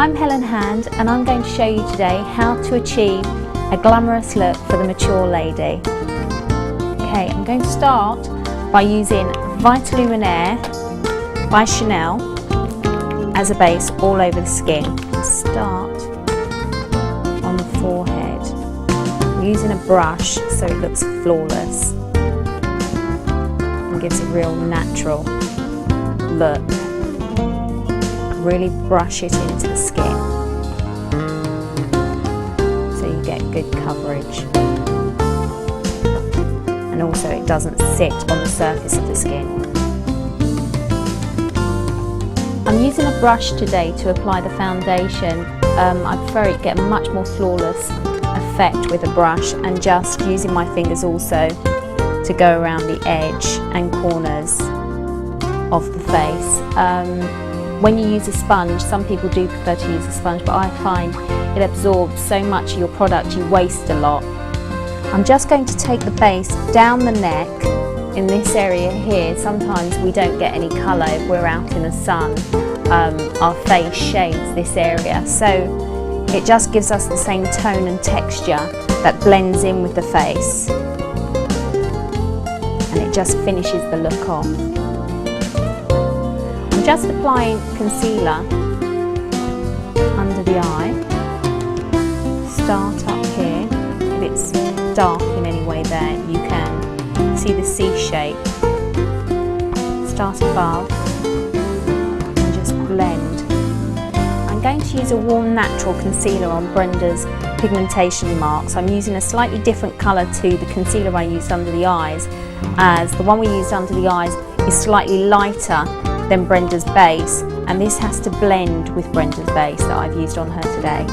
I'm Helen Hand and I'm going to show you today how to achieve a glamorous look for the mature lady. Okay, I'm going to start by using Vitaluminaire by Chanel as a base all over the skin. Start on the forehead. I'm using a brush so it looks flawless and gives a real natural look. Really brush it into the skin so you get good coverage, and also it doesn't sit on the surface of the skin. I'm using a brush today to apply the foundation. I prefer it get a much more flawless effect with a brush, and just using my fingers also to go around the edge and corners of the face. When you use a sponge, some people do prefer to use a sponge, but I find it absorbs so much of your product you waste a lot. I'm just going to take the base down the neck in this area here. Sometimes we don't get any colour if we're out in the sun. Our face shades this area, so it just gives us the same tone and texture that blends in with the face, and it just finishes the look off. Just applying concealer under the eye. Start up here. If it's dark in any way there, you can see the C shape. Start above and just blend. I'm going to use a warm natural concealer on Brenda's pigmentation marks. I'm using a slightly different colour to the concealer I used under the eyes, as the one we used under the eyes is slightly lighter than Brenda's base, and this has to blend with Brenda's base that I've used on her today.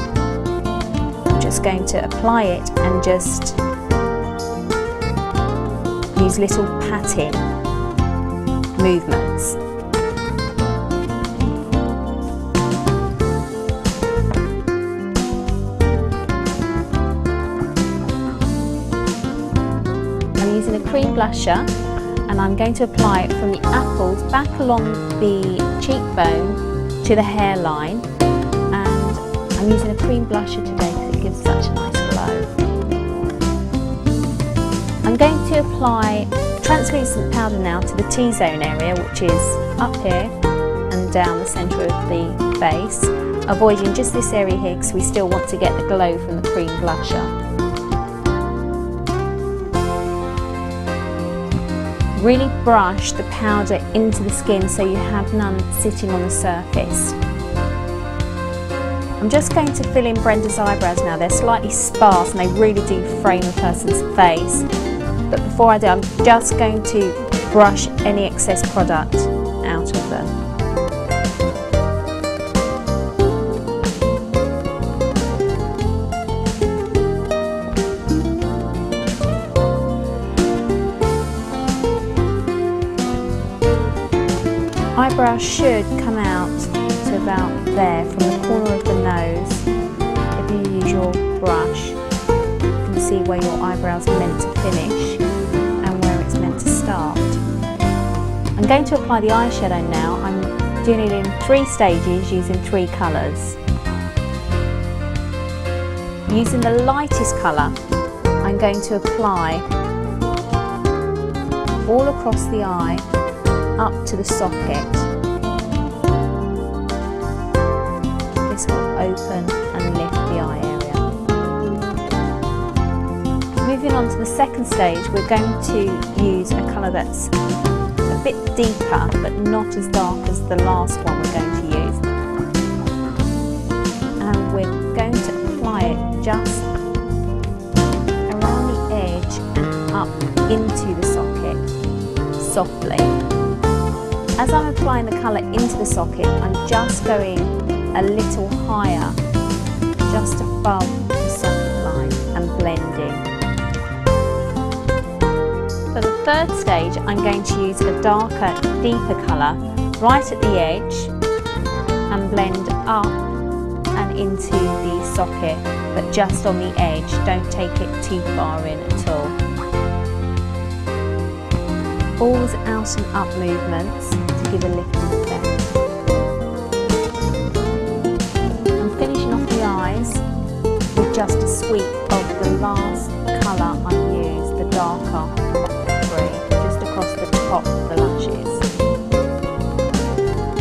I'm just going to apply it and just use little patting movements. I'm using a cream blusher, and I'm going to apply it from the apples back along the cheekbone to the hairline, and I'm using a cream blusher today because it gives such a nice glow. I'm going to apply translucent powder now to the T-zone area, which is up here and down the centre of the face, avoiding just this area here because we still want to get the glow from the cream blusher. Really brush the powder into the skin so you have none sitting on the surface. I'm just going to fill in Brenda's eyebrows now. They're slightly sparse and they really do frame a person's face. But before I do, I'm just going to brush any excess product out of them. Eyebrows should come out to about there from the corner of the nose. If you use your brush, you can see where your eyebrows are meant to finish and where it's meant to start. I'm going to apply the eyeshadow now. I'm doing it in 3 stages using 3 colours. Using the lightest colour, I'm going to apply all across the eye up to the socket. This will open and lift the eye area. Moving on to the second stage, we're going to use a colour that's a bit deeper but not as dark as the last one we're going to use. And we're going to apply it just around the edge and up into the socket, softly. As I'm applying the colour into the socket, I'm just going a little higher, just above the socket line, and blending. For the third stage, I'm going to use a darker, deeper colour right at the edge and blend up and into the socket, but just on the edge. Don't take it too far in at all. Balls out and up movements to give a lifting effect. And sweep of the last colour I used, the darker of the three, just across the top of the lashes.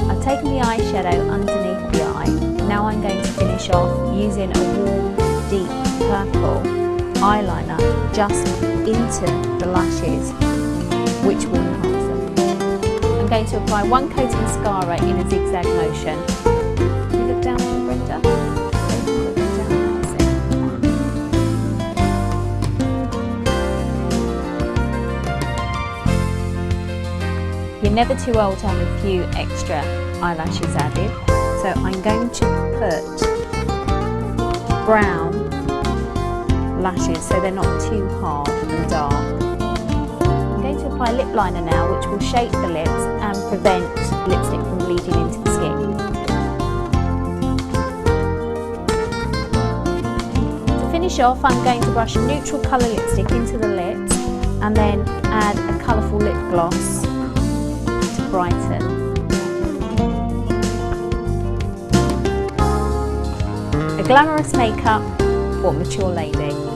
I've taken the eyeshadow underneath the eye. Now I'm going to finish off using a warm, deep purple eyeliner just into the lashes, which will enhance them. I'm going to apply one coat of mascara in a zigzag motion. Can you look down at the Brenda? You're never too old to have a few extra eyelashes added. So I'm going to put brown lashes so they're not too hard and dark. I'm going to apply lip liner now, which will shape the lips and prevent lipstick from bleeding into the skin. To finish off, I'm going to brush a neutral colour lipstick into the lips and then add a colourful lip gloss to brighten. A glamorous makeup for a mature lady.